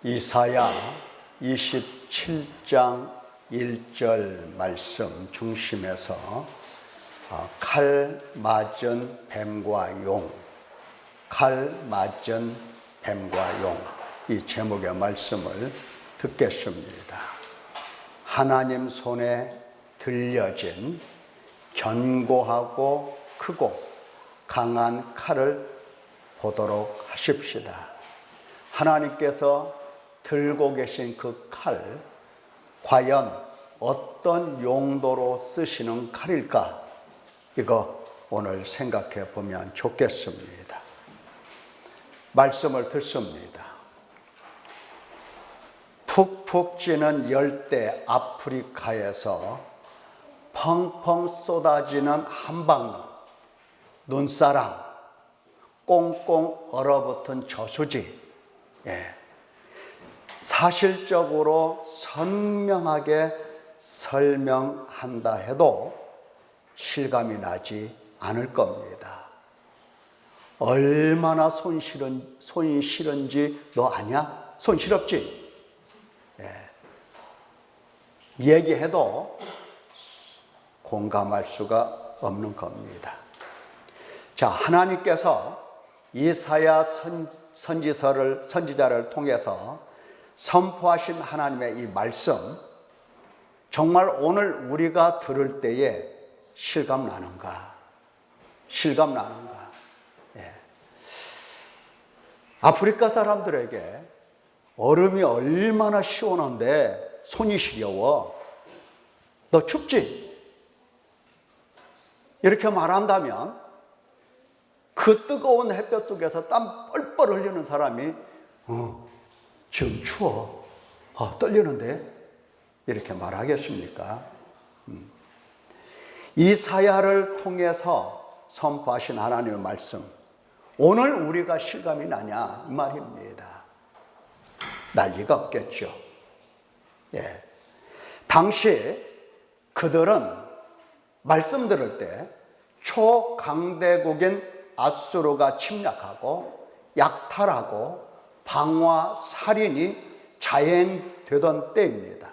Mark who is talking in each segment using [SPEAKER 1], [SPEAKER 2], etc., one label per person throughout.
[SPEAKER 1] 이사야 27장 1절 말씀 중심에서 칼 맞은 뱀과 용, 칼 맞은 뱀과 용, 이 제목의 말씀을 듣겠습니다. 하나님 손에 들려진 견고하고 크고 강한 칼을 보도록 하십시다. 하나님께서 들고 계신 그 칼, 과연 어떤 용도로 쓰시는 칼일까? 이거 오늘 생각해 보면 좋겠습니다. 말씀을 듣습니다. 푹푹 찌는 열대 아프리카에서 펑펑 쏟아지는 한방눈, 눈사람, 꽁꽁 얼어붙은 저수지, 사실적으로 선명하게 설명한다 해도 실감이 나지 않을 겁니다. 얼마나 손이 시른지 너 아냐? 손 시렵지? 얘기해도 공감할 수가 없는 겁니다. 자, 하나님께서 이사야 선지자를 통해서 선포하신 하나님의 이 말씀, 정말 오늘 우리가 들을 때에 실감 나는가? 아프리카 사람들에게 얼음이 얼마나 시원한데 손이 시려워? 너 춥지? 이렇게 말한다면 그 뜨거운 햇볕 속에서 땀 뻘뻘 흘리는 사람이 지금 추워, 떨리는데? 이렇게 말하겠습니까? 이사야를 통해서 선포하신 하나님의 말씀, 오늘 우리가 실감이 나냐 이 말입니다. 날 리가 없겠죠. 당시 그들은 말씀 들을 때 초강대국인 아수르가 침략하고 약탈하고 방화 살인이 자행되던 때입니다.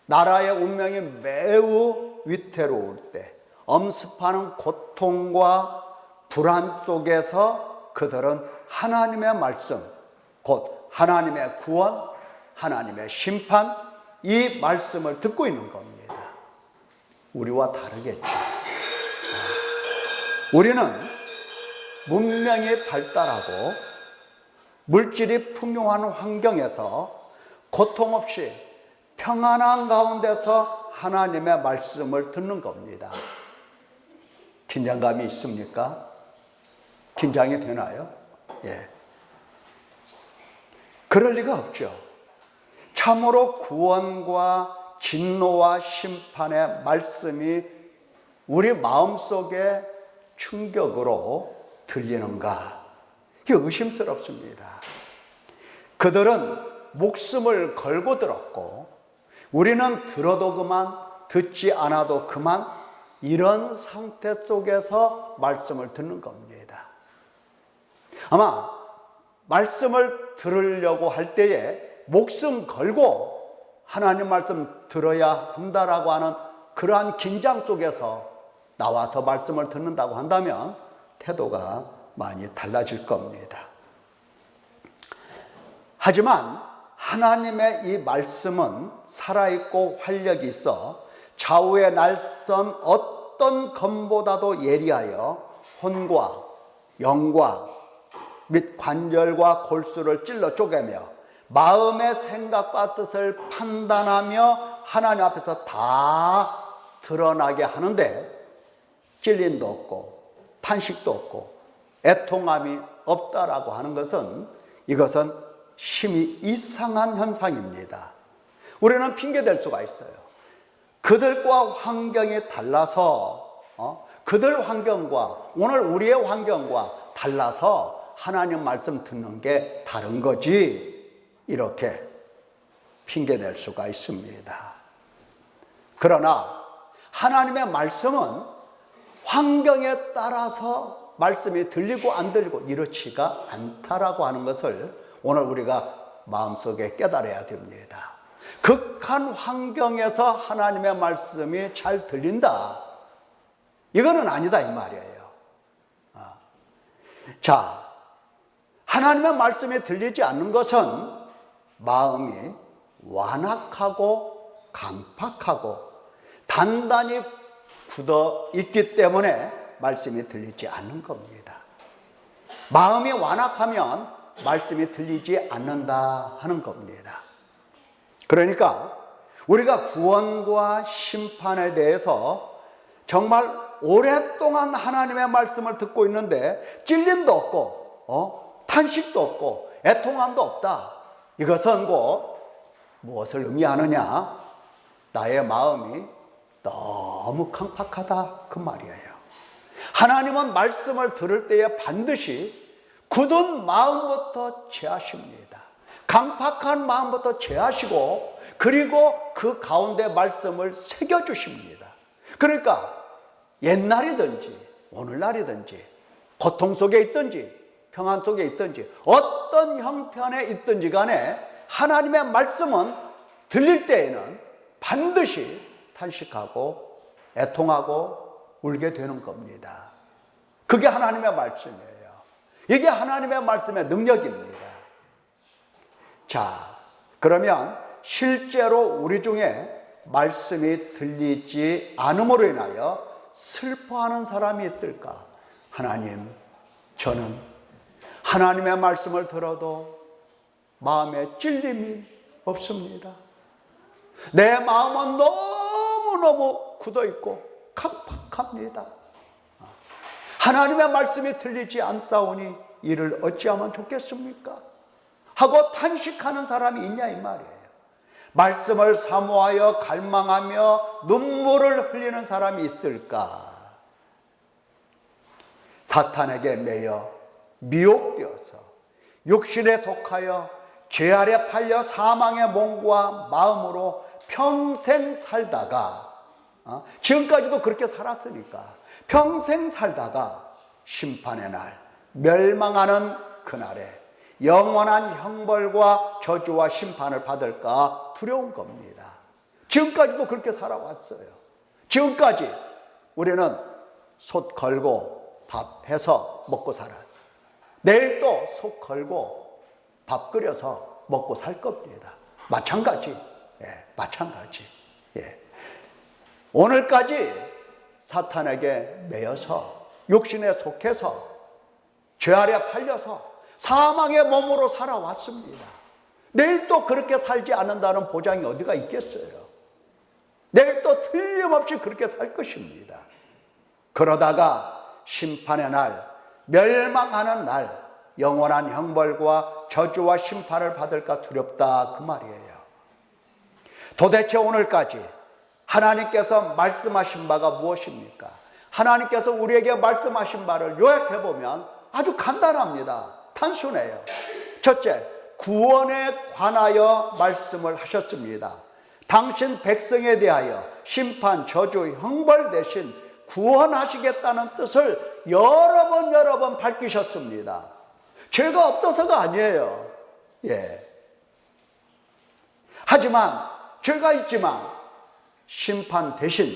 [SPEAKER 1] 나라의 운명이 매우 위태로울 때, 엄습하는 고통과 불안 속에서 그들은 하나님의 말씀, 곧 하나님의 구원, 하나님의 심판, 이 말씀을 듣고 있는 겁니다. 우리와 다르겠죠. 우리는 문명이 발달하고 물질이 풍요한 환경에서 고통 없이 평안한 가운데서 하나님의 말씀을 듣는 겁니다. 긴장감이 있습니까? 긴장이 되나요? 그럴 리가 없죠. 참으로 구원과 진노와 심판의 말씀이 우리 마음속에 충격으로 들리는가? 이게 의심스럽습니다. 그들은 목숨을 걸고 들었고 우리는 들어도 그만, 듣지 않아도 그만, 이런 상태 속에서 말씀을 듣는 겁니다. 아마 말씀을 들으려고 할 때에 목숨 걸고 하나님 말씀 들어야 한다라고 하는 그러한 긴장 속에서 나와서 말씀을 듣는다고 한다면 태도가 많이 달라질 겁니다. 하지만 하나님의 이 말씀은 살아있고 활력이 있어 좌우에 날선 어떤 검보다도 예리하여 혼과 영과 및 관절과 골수를 찔러 쪼개며 마음의 생각과 뜻을 판단하며 하나님 앞에서 다 드러나게 하는데 찔림도 없고 탄식도 없고 애통함이 없다라고 하는 것은, 이것은 심히 이상한 현상입니다. 우리는 핑계댈 수가 있어요. 그들과 환경이 달라서, 그들 환경과 오늘 우리의 환경과 달라서 하나님 말씀 듣는 게 다른 거지, 이렇게 핑계댈 수가 있습니다. 그러나 하나님의 말씀은 환경에 따라서 말씀이 들리고 안 들리고 이렇지가 않다라고 하는 것을 오늘 우리가 마음속에 깨달아야 됩니다. 극한 환경에서 하나님의 말씀이 잘 들린다, 이거는 아니다 이 말이에요. 자, 하나님의 말씀이 들리지 않는 것은 마음이 완악하고 강팍하고 단단히 굳어 있기 때문에 말씀이 들리지 않는 겁니다. 마음이 완악하면 말씀이 들리지 않는다 하는 겁니다. 그러니까 우리가 구원과 심판에 대해서 정말 오랫동안 하나님의 말씀을 듣고 있는데 찔림도 없고 탄식도 없고 애통함도 없다, 이것은 곧 무엇을 의미하느냐? 나의 마음이 너무 강팍하다 그 말이에요. 하나님은 말씀을 들을 때에 반드시 굳은 마음부터 제하십니다. 강팍한 마음부터 제하시고 그리고 그 가운데 말씀을 새겨주십니다. 그러니까 옛날이든지 오늘날이든지 고통 속에 있든지 평안 속에 있든지 어떤 형편에 있든지 간에 하나님의 말씀은 들릴 때에는 반드시 탄식하고 애통하고 울게 되는 겁니다. 그게 하나님의 말씀이에요. 이게 하나님의 말씀의 능력입니다. 자, 그러면 실제로 우리 중에 말씀이 들리지 않음으로 인하여 슬퍼하는 사람이 있을까? 하나님, 저는 하나님의 말씀을 들어도 마음에 찔림이 없습니다. 내 마음은 너무너무 굳어있고 강팍합니다. 하나님의 말씀이 들리지 않사오니 이를 어찌하면 좋겠습니까? 하고 탄식하는 사람이 있냐 이 말이에요. 말씀을 사모하여 갈망하며 눈물을 흘리는 사람이 있을까? 사탄에게 매여 미혹되어서 육신에 속하여 죄 아래 팔려 사망의 몸과 마음으로 평생 살다가 지금까지도 그렇게 살았으니까 평생 살다가 심판의 날 멸망하는 그날에 영원한 형벌과 저주와 심판을 받을까 두려운 겁니다. 지금까지도 그렇게 살아왔어요. 지금까지 우리는 솥 걸고 밥 해서 먹고 살아요. 내일 또 솥 걸고 밥 끓여서 먹고 살 겁니다. 마찬가지. 마찬가지. 오늘까지 사탄에게 매여서 육신에 속해서 죄 아래 팔려서 사망의 몸으로 살아왔습니다. 내일 또 그렇게 살지 않는다는 보장이 어디가 있겠어요? 내일 또 틀림없이 그렇게 살 것입니다. 그러다가 심판의 날, 멸망하는 날, 영원한 형벌과 저주와 심판을 받을까 두렵다 그 말이에요. 도대체 오늘까지 하나님께서 말씀하신 바가 무엇입니까? 하나님께서 우리에게 말씀하신 바를 요약해보면 아주 간단합니다. 단순해요. 첫째, 구원에 관하여 말씀을 하셨습니다. 당신 백성에 대하여 심판, 저주, 형벌 대신 구원하시겠다는 뜻을 여러 번 밝히셨습니다. 죄가 없어서가 아니에요. 하지만 죄가 있지만 심판 대신,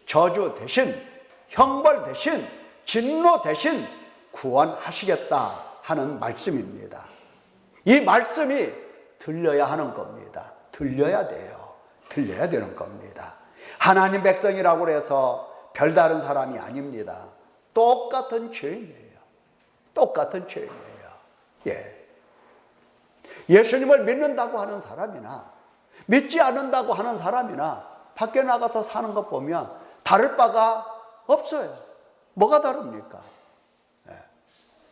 [SPEAKER 1] 저주 대신, 형벌 대신, 진노 대신 구원하시겠다 하는 말씀입니다. 이 말씀이 들려야 하는 겁니다. 들려야 돼요. 들려야 되는 겁니다. 하나님 백성이라고 해서 별다른 사람이 아닙니다. 똑같은 죄인이에요. 똑같은 죄인이에요. 예수님을 믿는다고 하는 사람이나 믿지 않는다고 하는 사람이나 밖에 나가서 사는 것 보면 다를 바가 없어요. 뭐가 다릅니까?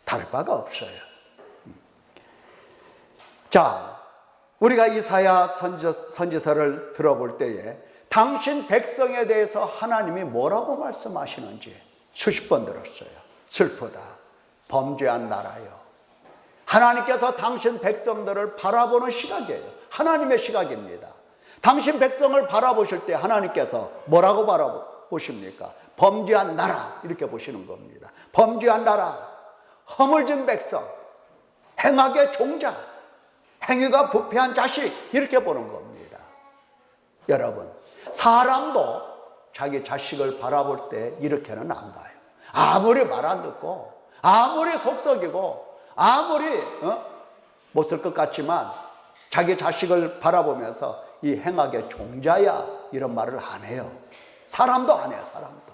[SPEAKER 1] 다를 바가 없어요. 자, 우리가 이사야 선지서를 들어볼 때에 당신 백성에 대해서 하나님이 뭐라고 말씀하시는지 수십 번 들었어요. 슬프다. 범죄한 나라요. 하나님께서 당신 백성들을 바라보는 시각이에요. 하나님의 시각입니다. 당신 백성을 바라보실 때 하나님께서 뭐라고 바라보십니까? 범죄한 나라 이렇게 보시는 겁니다. 범죄한 나라, 허물진 백성, 행악의 종자, 행위가 부패한 자식, 이렇게 보는 겁니다. 여러분, 사람도 자기 자식을 바라볼 때 이렇게는 안 봐요. 아무리 말 안 듣고, 아무리 속썩이고, 아무리 못쓸 것 같지만 자기 자식을 바라보면서 이 행악의 종자야, 이런 말을 안 해요. 사람도 안 해요. 사람도.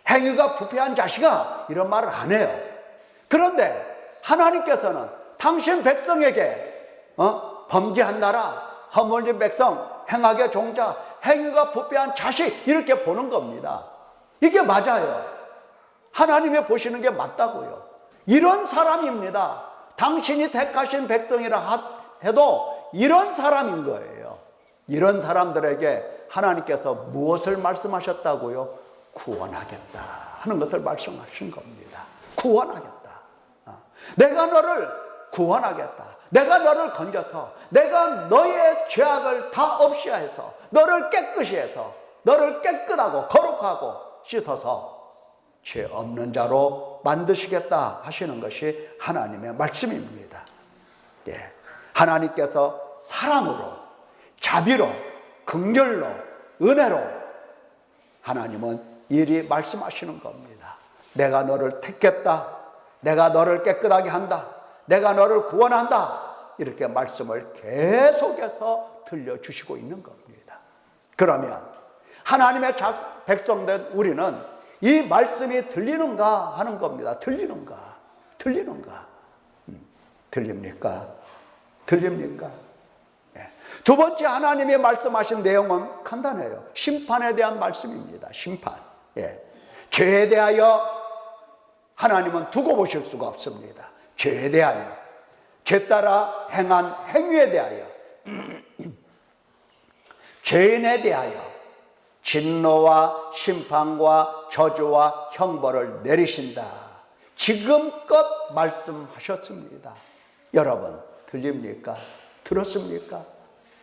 [SPEAKER 1] 행위가 부패한 자식아, 이런 말을 안 해요. 그런데 하나님께서는 당신 백성에게 범죄한 나라, 허물진 백성, 행악의 종자, 행위가 부패한 자식, 이렇게 보는 겁니다. 이게 맞아요. 하나님이 보시는 게 맞다고요. 이런 사람입니다. 당신이 택하신 백성이라 해도 이런 사람인 거예요. 이런 사람들에게 하나님께서 무엇을 말씀하셨다고요? 구원하겠다 하는 것을 말씀하신 겁니다. 구원하겠다. 내가 너를 구원하겠다. 내가 너를 건져서, 내가 너의 죄악을 다 없이 해서, 너를 깨끗이 해서, 너를 깨끗하고 거룩하고 씻어서 죄 없는 자로 만드시겠다 하시는 것이 하나님의 말씀입니다. 예. 하나님께서 사랑으로, 자비로, 긍휼로, 은혜로 하나님은 이리 말씀하시는 겁니다. 내가 너를 택했다. 내가 너를 깨끗하게 한다. 내가 너를 구원한다. 이렇게 말씀을 계속해서 들려주시고 있는 겁니다. 그러면 하나님의 백성된 우리는 이 말씀이 들리는가 하는 겁니다. 들리는가? 들립니까? 들립니까? 네. 두 번째 하나님이 말씀하신 내용은 간단해요. 심판에 대한 말씀입니다. 심판. 예. 죄에 대하여 하나님은 두고 보실 수가 없습니다. 죄에 대하여, 죄 따라 행한 행위에 대하여, 죄인에 대하여 진노와 심판과 저주와 형벌을 내리신다. 지금껏 말씀하셨습니다. 여러분, 들립니까? 들었습니까?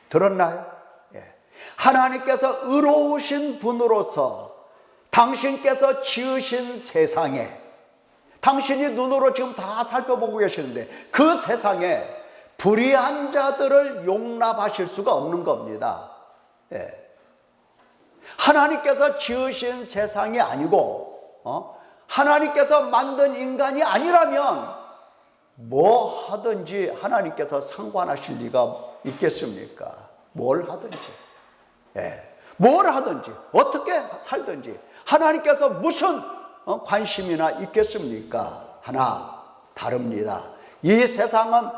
[SPEAKER 1] 들었나요? 예. 하나님께서 의로우신 분으로서 당신께서 지으신 세상에, 당신이 눈으로 지금 다 살펴보고 계시는데 그 세상에 불의한 자들을 용납하실 수가 없는 겁니다. 예. 하나님께서 지으신 세상이 아니고 하나님께서 만든 인간이 아니라면 뭐 하든지 하나님께서 상관하실 리가 있겠습니까? 뭘 하든지, 예. 뭘 하든지, 어떻게 살든지 하나님께서 무슨 관심이나 있겠습니까? 하나 다릅니다. 이 세상은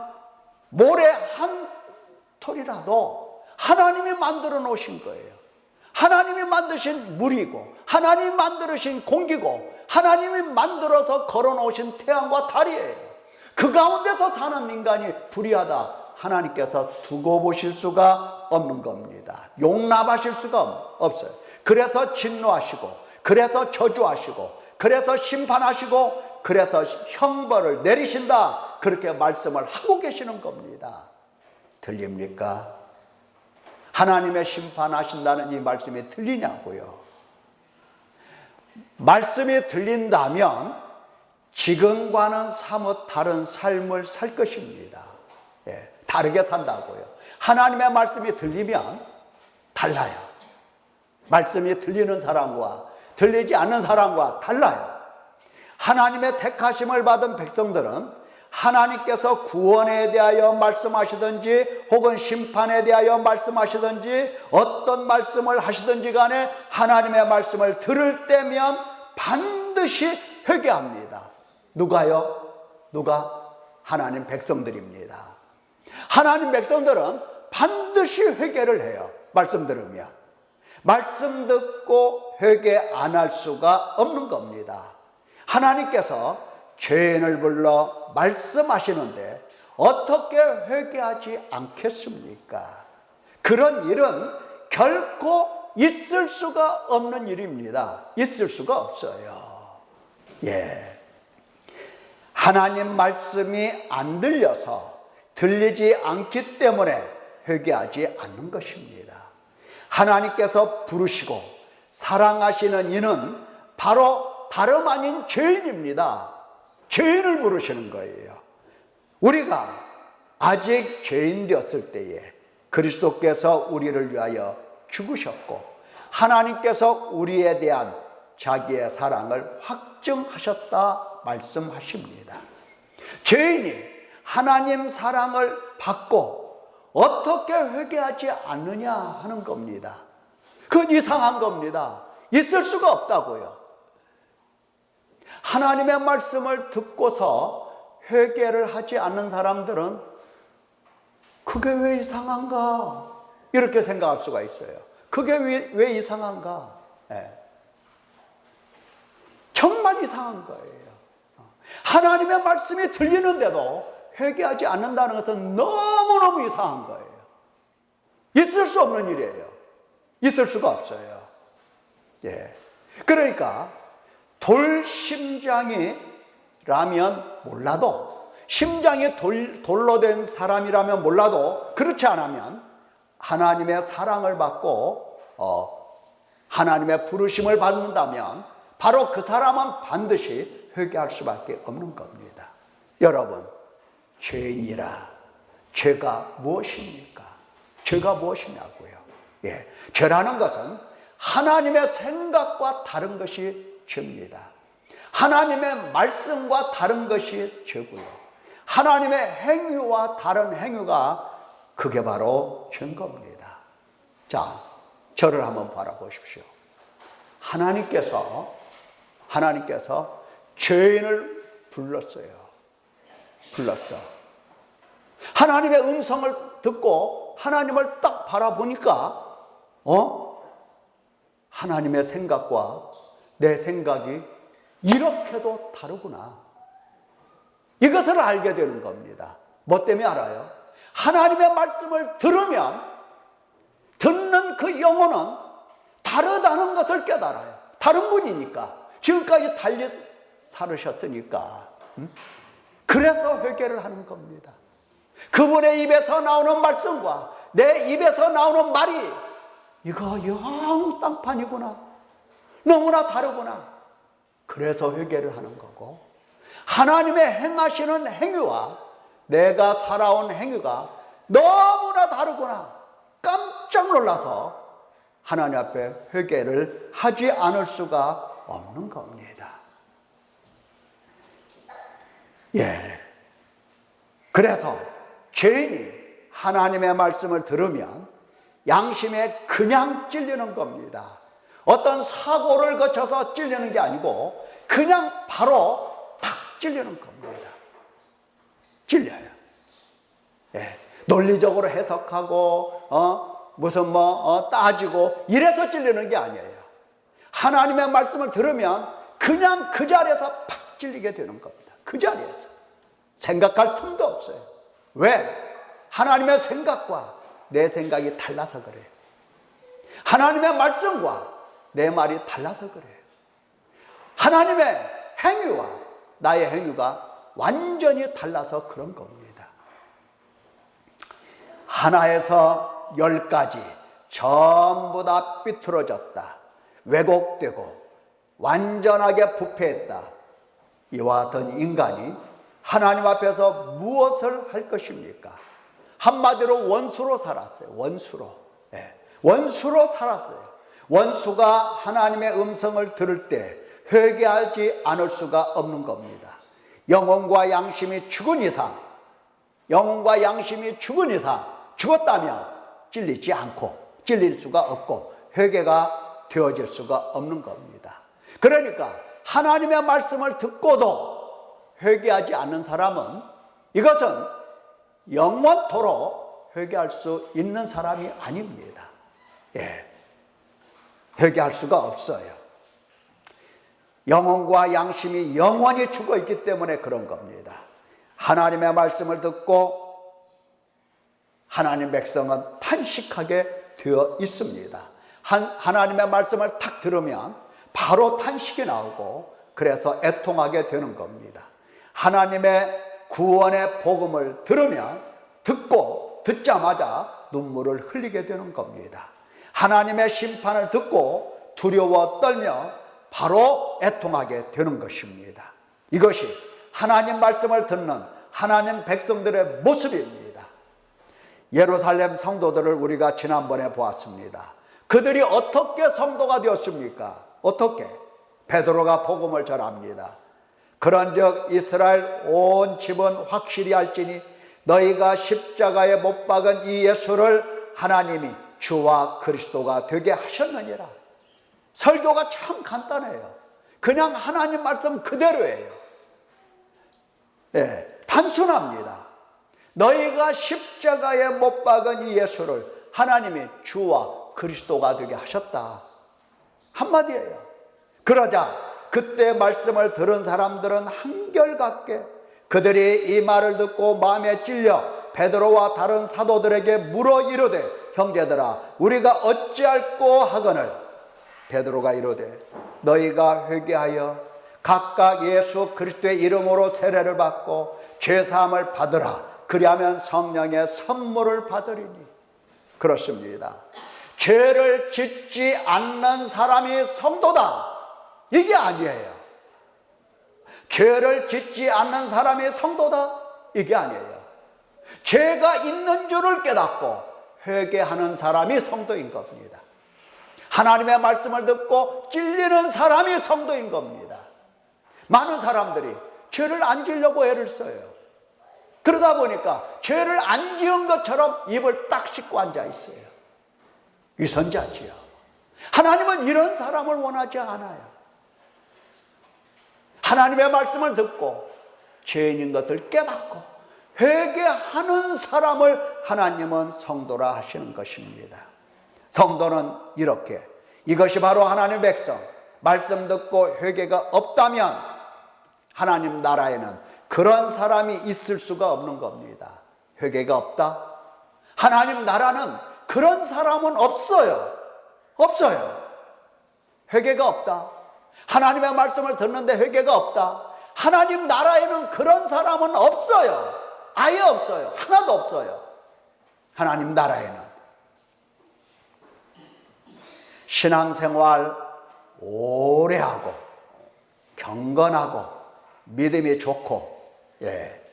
[SPEAKER 1] 모래 한 톨이라도 하나님이 만들어 놓으신 거예요. 하나님이 만드신 물이고, 하나님이 만드신 공기고, 하나님이 만들어서 걸어 놓으신 태양과 달이에요. 그 가운데서 사는 인간이 불의하다, 하나님께서 두고 보실 수가 없는 겁니다. 용납하실 수가 없어요. 그래서 진노하시고, 그래서 저주하시고, 그래서 심판하시고, 그래서 형벌을 내리신다, 그렇게 말씀을 하고 계시는 겁니다. 들립니까? 하나님의 심판하신다는 이 말씀이 들리냐고요? 말씀이 들린다면 지금과는 사뭇 다른 삶을 살 것입니다. 예, 다르게 산다고요. 하나님의 말씀이 들리면 달라요. 말씀이 들리는 사람과 들리지 않는 사람과 달라요. 하나님의 택하심을 받은 백성들은 하나님께서 구원에 대하여 말씀하시든지 혹은 심판에 대하여 말씀하시든지 어떤 말씀을 하시든지 간에 하나님의 말씀을 들을 때면 반드시 회개합니다. 누가요? 누가? 하나님 백성들입니다. 하나님 백성들은 반드시 회개를 해요. 말씀 들으면. 말씀 듣고 회개 안 할 수가 없는 겁니다. 하나님께서 죄인을 불러 말씀하시는데 어떻게 회개하지 않겠습니까? 그런 일은 결코 있을 수가 없는 일입니다. 있을 수가 없어요. 예. 하나님 말씀이 안 들려서, 들리지 않기 때문에 회개하지 않는 것입니다. 하나님께서 부르시고 사랑하시는 이는 바로 다름 아닌 죄인입니다. 죄인을 부르시는 거예요. 우리가 아직 죄인 되었을 때에 그리스도께서 우리를 위하여 죽으셨고 하나님께서 우리에 대한 자기의 사랑을 확증하셨다 말씀하십니다. 죄인이 하나님 사랑을 받고 어떻게 회개하지 않느냐 하는 겁니다. 그건 이상한 겁니다. 있을 수가 없다고요. 하나님의 말씀을 듣고서 회개를 하지 않는 사람들은 그게 왜 이상한가? 이렇게 생각할 수가 있어요. 그게 왜 이상한가? 네. 정말 이상한 거예요. 하나님의 말씀이 들리는데도 회개하지 않는다는 것은 너무너무 이상한 거예요. 있을 수 없는 일이에요. 있을 수가 없어요. 예. 그러니까 돌심장이라면 몰라도, 심장이 돌로 된 사람이라면 몰라도, 그렇지 않으면 하나님의 사랑을 받고 하나님의 부르심을 받는다면 바로 그 사람은 반드시 회개할 수밖에 없는 겁니다. 여러분, 죄인이라 죄가 무엇입니까? 죄가 무엇이냐고요. 예, 죄라는 것은 하나님의 생각과 다른 것이 죄입니다. 하나님의 말씀과 다른 것이 죄고요. 하나님의 행위와 다른 행위가 그게 바로 죄인 겁니다. 자, 저를 한번 바라보십시오. 하나님께서 죄인을 불렀어요. 하나님의 음성을 듣고 하나님을 딱 바라보니까 하나님의 생각과 내 생각이 이렇게도 다르구나. 이것을 알게 되는 겁니다. 뭐 때문에 알아요? 하나님의 말씀을 들으면 듣는 그 영혼은 다르다는 것을 깨달아요. 다른 분이니까. 지금까지 달리 살으셨으니까. 그래서 회개를 하는 겁니다. 그분의 입에서 나오는 말씀과 내 입에서 나오는 말이 이거 영 땅판이구나. 너무나 다르구나. 그래서 회개를 하는 거고, 하나님의 행하시는 행위와 내가 살아온 행위가 너무나 다르구나. 깜짝 놀라서 하나님 앞에 회개를 하지 않을 수가 없는 겁니다. 예. 그래서 죄인이 하나님의 말씀을 들으면 양심에 그냥 찔리는 겁니다. 어떤 사고를 거쳐서 찔리는 게 아니고 그냥 바로 탁 찔리는 겁니다. 찔려요. 예. 논리적으로 해석하고 무슨 따지고 이래서 찔리는 게 아니에요. 하나님의 말씀을 들으면 그냥 그 자리에서 팍 찔리게 되는 겁니다. 그 자리에서 생각할 틈도 없어요. 왜? 하나님의 생각과 내 생각이 달라서 그래요. 하나님의 말씀과 내 말이 달라서 그래요. 하나님의 행위와 나의 행위가 완전히 달라서 그런 겁니다. 하나에서 10가지 전부 다 삐뚤어졌다, 왜곡되고 완전하게 부패했다. 이와 같은 인간이 하나님 앞에서 무엇을 할 것입니까? 한마디로 원수로 살았어요. 원수로. 네. 원수로 살았어요. 원수가 하나님의 음성을 들을 때 회개하지 않을 수가 없는 겁니다. 영혼과 양심이 죽은 이상, 죽었다면 찔리지 않고 찔릴 수가 없고 회개가 되어질 수가 없는 겁니다. 그러니까 하나님의 말씀을 듣고도 회개하지 않는 사람은 이것은 영원토록 회개할 수 있는 사람이 아닙니다. 예. 회개할 수가 없어요. 영혼과 양심이 영원히 죽어 있기 때문에 그런 겁니다. 하나님의 말씀을 듣고 하나님 백성은 탄식하게 되어 있습니다. 하나님의 말씀을 탁 들으면 바로 탄식이 나오고 그래서 애통하게 되는 겁니다. 하나님의 구원의 복음을 들으면 듣자마자 눈물을 흘리게 되는 겁니다. 하나님의 심판을 듣고 두려워 떨며 바로 애통하게 되는 것입니다. 이것이 하나님 말씀을 듣는 하나님 백성들의 모습입니다. 예루살렘 성도들을 우리가 지난번에 보았습니다. 그들이 어떻게 성도가 되었습니까? 어떻게? 베드로가 복음을 전합니다. 그런즉 이스라엘 온 집은 확실히 알지니 너희가 십자가에 못 박은 이 예수를 하나님이 주와 그리스도가 되게 하셨느니라. 설교가 참 간단해요. 그냥 하나님 말씀 그대로예요. 단순합니다. 너희가 십자가에 못 박은 이 예수를 하나님이 주와 그리스도가 되게 하셨다. 한마디예요. 그러자 그때 말씀을 들은 사람들은 한결같게 그들이 이 말을 듣고 마음에 찔려 베드로와 다른 사도들에게 물어 이르되 형제들아 우리가 어찌할꼬 하거늘 베드로가 이르되 너희가 회개하여 각각 예수 그리스도의 이름으로 세례를 받고 죄사함을 받으라. 그리하면 성령의 선물을 받으리니. 그렇습니다. 죄를 짓지 않는 사람이 성도다. 이게 아니에요. 죄를 짓지 않는 사람이 성도다. 이게 아니에요. 죄가 있는 줄을 깨닫고 회개하는 사람이 성도인 겁니다. 하나님의 말씀을 듣고 찔리는 사람이 성도인 겁니다. 많은 사람들이 죄를 안 지려고 애를 써요. 그러다 보니까 죄를 안 지은 것처럼 입을 딱 씻고 앉아 있어요. 위선자지요. 하나님은 이런 사람을 원하지 않아요. 하나님의 말씀을 듣고 죄인인 것을 깨닫고 회개하는 사람을 하나님은 성도라 하시는 것입니다. 성도는 이렇게, 이것이 바로 하나님의 백성, 말씀 듣고 회개가 없다면 하나님 나라에는 그런 사람이 있을 수가 없는 겁니다. 회개가 없다? 하나님 나라는 그런 사람은 없어요. 없어요. 회개가 없다. 하나님의 말씀을 듣는데 회개가 없다. 하나님 나라에는 그런 사람은 없어요. 아예 없어요. 하나도 없어요. 하나님 나라에는. 신앙생활 오래 하고 경건하고 믿음이 좋고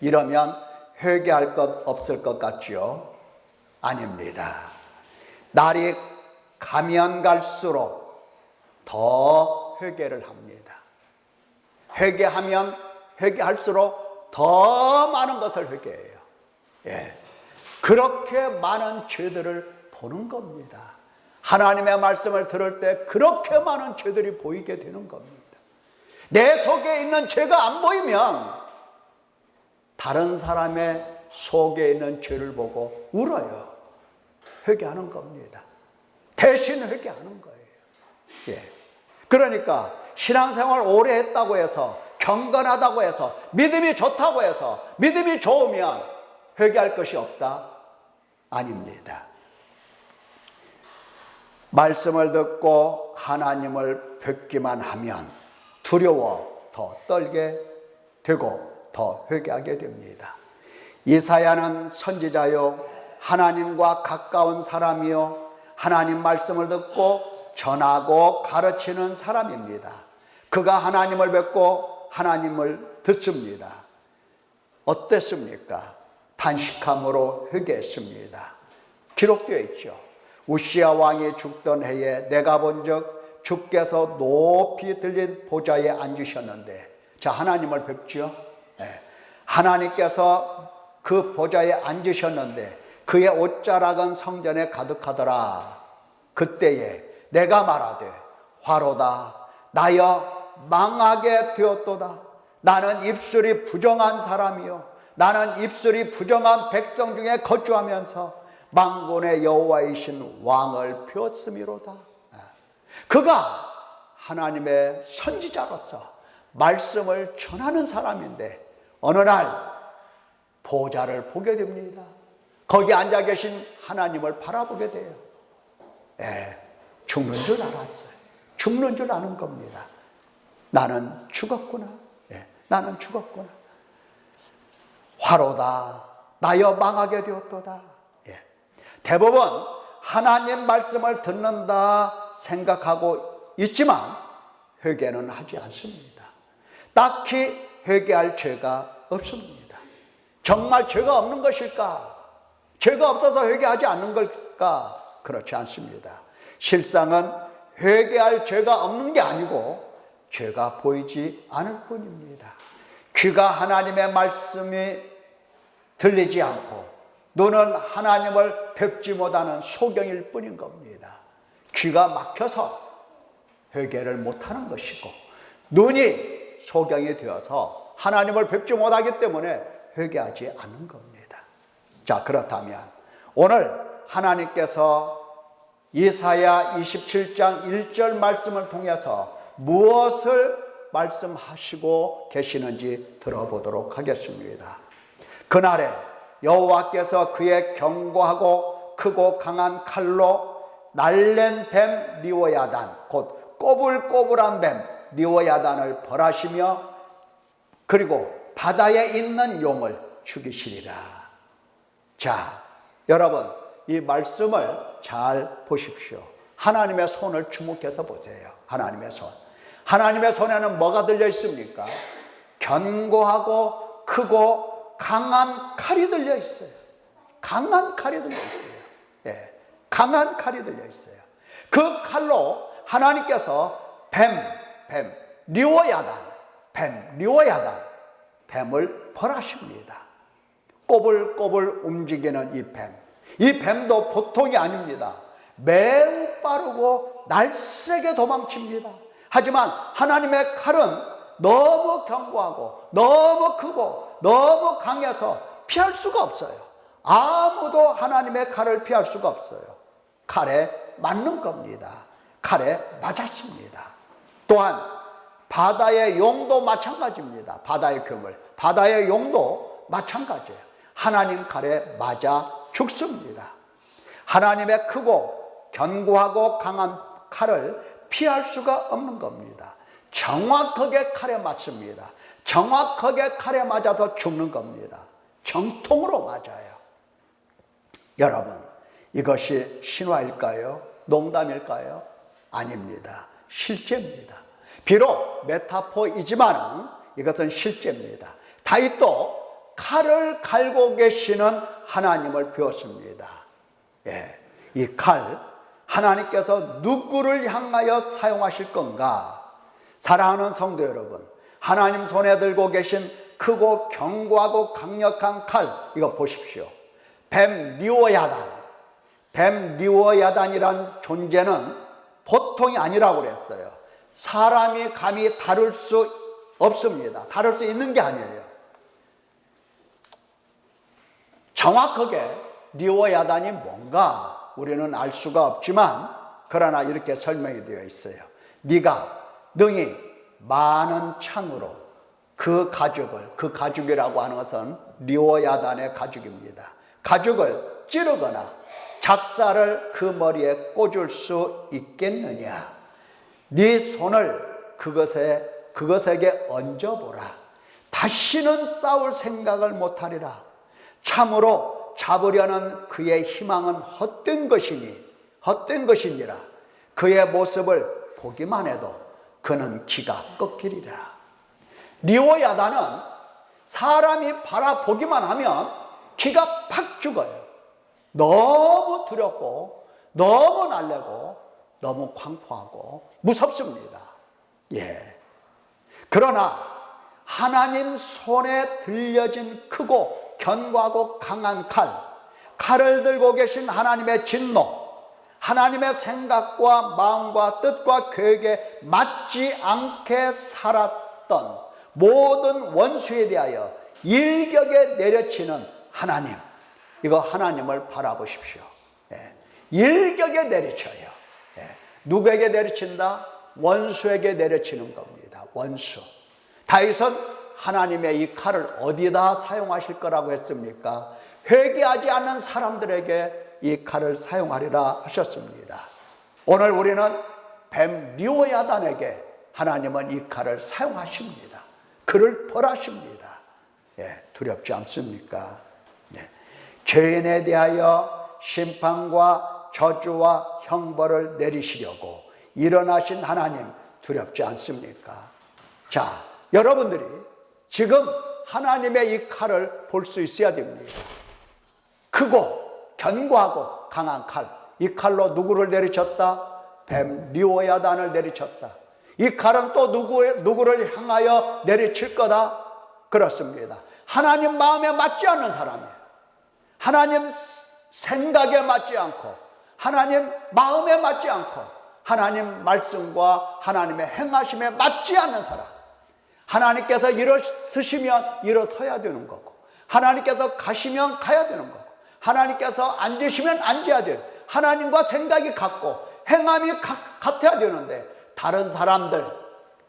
[SPEAKER 1] 이러면 회개할 것 없을 것 같지요? 아닙니다. 날이 가면 갈수록 더 회개를 합니다. 회개하면 회개할수록 더 많은 것을 회개해요. 그렇게 많은 죄들을 보는 겁니다. 하나님의 말씀을 들을 때 그렇게 많은 죄들이 보이게 되는 겁니다. 내 속에 있는 죄가 안 보이면 다른 사람의 속에 있는 죄를 보고 울어요. 회개하는 겁니다. 대신 회개하는 거예요. 그러니까 신앙생활 오래 했다고 해서, 경건하다고 해서, 믿음이 좋다고 해서, 믿음이 좋으면 회개할 것이 없다? 아닙니다. 말씀을 듣고 하나님을 뵙기만 하면 두려워 더 떨게 되고 더 회개하게 됩니다. 이사야는 선지자요 하나님과 가까운 사람이요 하나님 말씀을 듣고 전하고 가르치는 사람입니다. 그가 하나님을 뵙고 하나님을 듣습니다. 어땠습니까? 단식함으로 회개했습니다. 기록되어 있죠. 우시야 왕이 죽던 해에 내가 본즉 주께서 높이 들린 보좌에 앉으셨는데, 자, 하나님을 뵙죠. 하나님께서 그 보좌에 앉으셨는데 그의 옷자락은 성전에 가득하더라. 그때에 내가 말하되 화로다 나여 망하게 되었도다. 나는 입술이 부정한 사람이요 나는 입술이 부정한 백성 중에 거주하면서 만군의 여호와이신 왕을 폈음이로다. 그가 하나님의 선지자로서 말씀을 전하는 사람인데 어느 날 보좌를 보게 됩니다. 거기 앉아 계신 하나님을 바라보게 돼요. 죽는 줄 알았어요. 죽는 줄 아는 겁니다. 나는 죽었구나. 나는 죽었구나. 화로다 나여 망하게 되었도다. 대부분 하나님 말씀을 듣는다 생각하고 있지만 회개는 하지 않습니다. 딱히 회개할 죄가 없습니다. 정말 죄가 없는 것일까? 죄가 없어서 회개하지 않는 걸까? 그렇지 않습니다. 실상은 회개할 죄가 없는 게 아니고 죄가 보이지 않을 뿐입니다. 귀가 하나님의 말씀이 들리지 않고 눈은 하나님을 뵙지 못하는 소경일 뿐인 겁니다. 귀가 막혀서 회개를 못하는 것이고 눈이 소경이 되어서 하나님을 뵙지 못하기 때문에 회개하지 않는 겁니다. 자, 그렇다면 오늘 하나님께서 이사야 27장 1절 말씀을 통해서 무엇을 말씀하시고 계시는지 들어보도록 하겠습니다. 그날에 여호와께서 그의 견고하고 크고 강한 칼로 날랜 뱀 리워야단, 곧 꼬불꼬불한 뱀 리워야단을 벌하시며 그리고 바다에 있는 용을 죽이시리라. 자, 여러분 이 말씀을 잘 보십시오. 하나님의 손을 주목해서 보세요. 하나님의 손. 하나님의 손에는 뭐가 들려 있습니까? 견고하고 크고 강한 칼이 들려 있어요. 강한 칼이 들려 있어요. 예, 강한 칼이 들려 있어요. 그 칼로 하나님께서 리워야단, 뱀을 벌하십니다. 꼬불꼬불 움직이는 이 뱀. 이 뱀도 보통이 아닙니다. 매우 빠르고 날쌔게 도망칩니다. 하지만 하나님의 칼은 너무 견고하고 너무 크고 너무 강해서 피할 수가 없어요. 아무도 하나님의 칼을 피할 수가 없어요. 칼에 맞는 겁니다. 칼에 맞았습니다. 또한 바다의 용도 마찬가지입니다. 바다의 괴물, 바다의 용도 마찬가지예요. 하나님 칼에 맞아 죽습니다. 하나님의 크고 견고하고 강한 칼을 피할 수가 없는 겁니다. 정확하게 칼에 맞습니다. 정확하게 칼에 맞아서 죽는 겁니다. 정통으로 맞아요. 여러분, 이것이 신화일까요? 농담일까요? 아닙니다. 실제입니다. 비록 메타포이지만 이것은 실제입니다. 다윗도 칼을 갈고 계시는 하나님을 배웠습니다. 예, 이 칼, 하나님께서 누구를 향하여 사용하실 건가? 사랑하는 성도 여러분, 하나님 손에 들고 계신 크고 견고하고 강력한 칼, 이거 보십시오. 뱀 리워야단이란 존재는 보통이 아니라고 그랬어요. 사람이 감히 다룰 수 없습니다. 다룰 수 있는 게 아니에요. 정확하게 리워야단이 뭔가 우리는 알 수가 없지만 그러나 이렇게 설명이 되어 있어요. 네가 능히 많은 창으로 그 가죽이라고 하는 것은 리워야단의 가죽입니다. 가죽을 찌르거나 작사를 그 머리에 꽂을 수 있겠느냐? 네 손을 그것에게 얹어보라. 다시는 싸울 생각을 못하리라. 참으로 잡으려는 그의 희망은 헛된 것이니라. 그의 모습을 보기만 해도 그는 기가 꺾이리라. 리워야단은 사람이 바라보기만 하면 기가 팍 죽어요. 너무 두렵고 너무 날래고 너무 광포하고 무섭습니다. 예. 그러나 하나님 손에 들려진 크고 견고하고 강한 칼을 들고 계신 하나님의 진노, 하나님의 생각과 마음과 뜻과 계획에 맞지 않게 살았던 모든 원수에 대하여 일격에 내려치는 하나님, 이거 하나님을 바라보십시오. 예. 일격에 내리쳐요. 예. 누구에게 내리친다? 원수에게 내려치는 겁니다. 원수. 다윗은 하나님의 이 칼을 어디다 사용하실 거라고 했습니까? 회개하지 않는 사람들에게 이 칼을 사용하리라 하셨습니다. 오늘 우리는 뱀 리워야단에게 하나님은 이 칼을 사용하십니다. 그를 벌하십니다. 예, 두렵지 않습니까? 예. 죄인에 대하여 심판과 저주와 형벌을 내리시려고 일어나신 하나님 두렵지 않습니까? 자, 여러분들이 지금 하나님의 이 칼을 볼 수 있어야 됩니다. 크고 견고하고 강한 칼, 이 칼로 누구를 내리쳤다? 뱀 리오야단을 내리쳤다. 이 칼은 또 누구를 향하여 내리칠 거다? 그렇습니다. 하나님 마음에 맞지 않는 사람이에요. 하나님 생각에 맞지 않고, 하나님 마음에 맞지 않고, 하나님 말씀과 하나님의 행하심에 맞지 않는 사람. 하나님께서 일어서시면 일어서야 되는 거고, 하나님께서 가시면 가야 되는 거고, 하나님께서 앉으시면 앉아야 돼요. 하나님과 생각이 같고 행함이 같아야 되는데, 다른 사람들,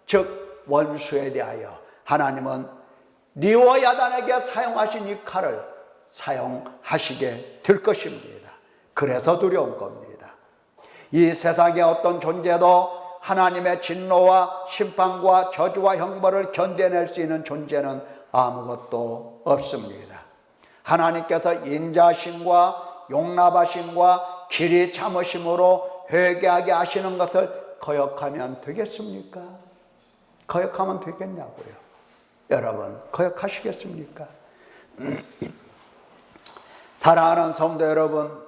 [SPEAKER 1] 즉 원수에 대하여 하나님은 리오야단에게 사용하신 이 칼을 사용하시게 될 것입니다. 그래서 두려운 겁니다. 이 세상의 어떤 존재도 하나님의 진노와 심판과 저주와 형벌을 견뎌낼 수 있는 존재는 아무것도 없습니다. 하나님께서 인자심과 용납하심과 길이 참으심으로 회개하게 하시는 것을 거역하면 되겠습니까? 거역하면 되겠냐고요. 여러분, 거역하시겠습니까? 사랑하는 성도 여러분,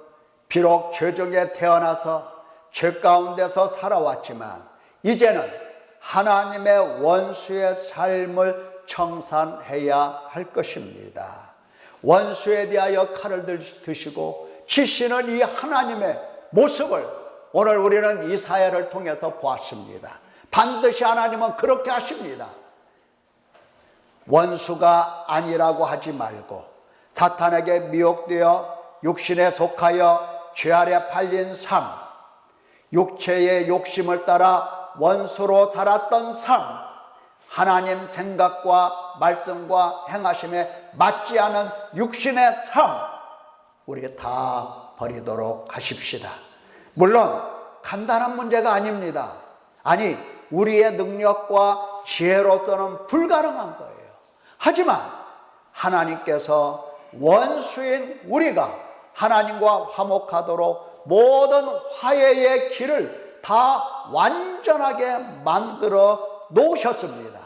[SPEAKER 1] 비록 죄 중에 태어나서 죄 가운데서 살아왔지만 이제는 하나님의 원수의 삶을 청산해야 할 것입니다. 원수에 대하여 칼을 드시고 치시는 이 하나님의 모습을 오늘 우리는 이 사회를 통해서 보았습니다. 반드시 하나님은 그렇게 하십니다. 원수가 아니라고 하지 말고 사탄에게 미혹되어 육신에 속하여 죄 아래 팔린 삶, 육체의 욕심을 따라 원수로 살았던 삶, 하나님 생각과 말씀과 행하심에 맞지 않은 육신의 삶, 우리 다 버리도록 하십시다. 물론 간단한 문제가 아닙니다. 아니, 우리의 능력과 지혜로서는 불가능한 거예요. 하지만 하나님께서 원수인 우리가 하나님과 화목하도록 모든 화해의 길을 다 완전하게 만들어 놓으셨습니다.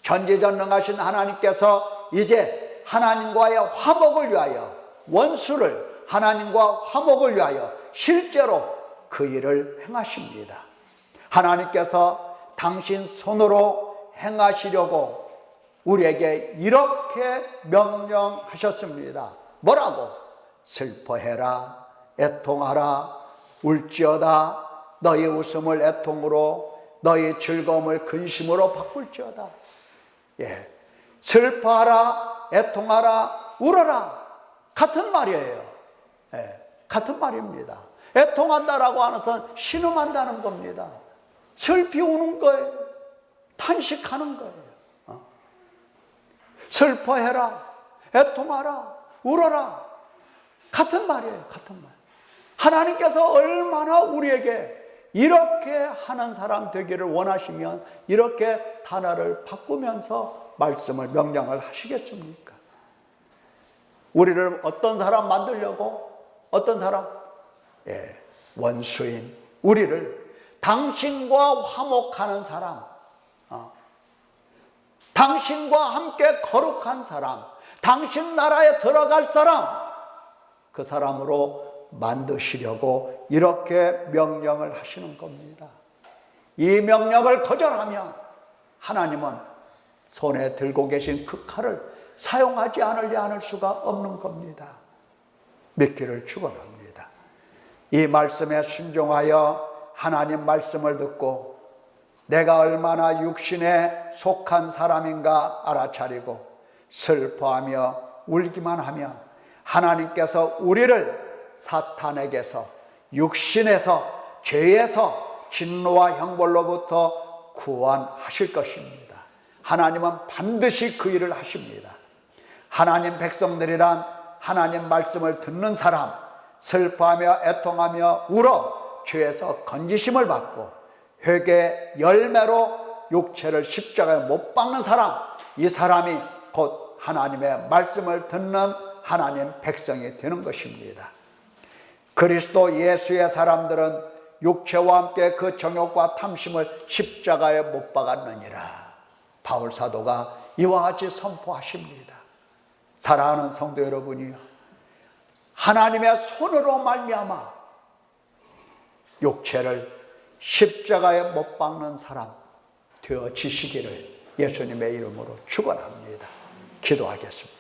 [SPEAKER 1] 전지전능하신 하나님께서 이제 하나님과의 화목을 위하여, 원수를 하나님과 화목을 위하여 실제로 그 일을 행하십니다. 하나님께서 당신 손으로 행하시려고 우리에게 이렇게 명령하셨습니다. 뭐라고? 슬퍼해라, 애통하라, 울지어다. 너희 웃음을 애통으로, 너희 즐거움을 근심으로 바꿀지어다. 예, 슬퍼하라, 애통하라, 울어라. 같은 말이에요. 예, 같은 말입니다. 애통한다라고 하는 것은 신음한다는 겁니다. 슬피 우는 거예요. 탄식하는 거예요. 슬퍼해라, 애통하라, 울어라. 같은 말이에요. 같은 말. 하나님께서 얼마나 우리에게 이렇게 하는 사람 되기를 원하시면 이렇게 단어를 바꾸면서 말씀을 명령을 하시겠습니까? 우리를 어떤 사람 만들려고? 어떤 사람? 예, 원수인 우리를 당신과 화목하는 사람, 당신과 함께 거룩한 사람, 당신 나라에 들어갈 사람, 그 사람으로 만드시려고 이렇게 명령을 하시는 겁니다. 이 명령을 거절하면 하나님은 손에 들고 계신 그 칼을 사용하지 않을 수가 없는 겁니다. 믿기를 축원합니다. 이 말씀에 순종하여 하나님 말씀을 듣고 내가 얼마나 육신에 속한 사람인가 알아차리고 슬퍼하며 울기만 하면 하나님께서 우리를 사탄에게서, 육신에서, 죄에서, 진노와 형벌로부터 구원하실 것입니다. 하나님은 반드시 그 일을 하십니다. 하나님 백성들이란 하나님 말씀을 듣는 사람, 슬퍼하며 애통하며 울어 죄에서 건지심을 받고 회개 열매로 육체를 십자가에 못 박는 사람, 이 사람이 곧 하나님의 말씀을 듣는 하나님 백성이 되는 것입니다. 그리스도 예수의 사람들은 육체와 함께 그 정욕과 탐심을 십자가에 못 박았느니라. 바울 사도가 이와 같이 선포하십니다. 사랑하는 성도 여러분이요, 하나님의 손으로 말미암아 육체를 십자가에 못 박는 사람 되어지시기를 예수님의 이름으로 축원합니다. 기도하겠습니다.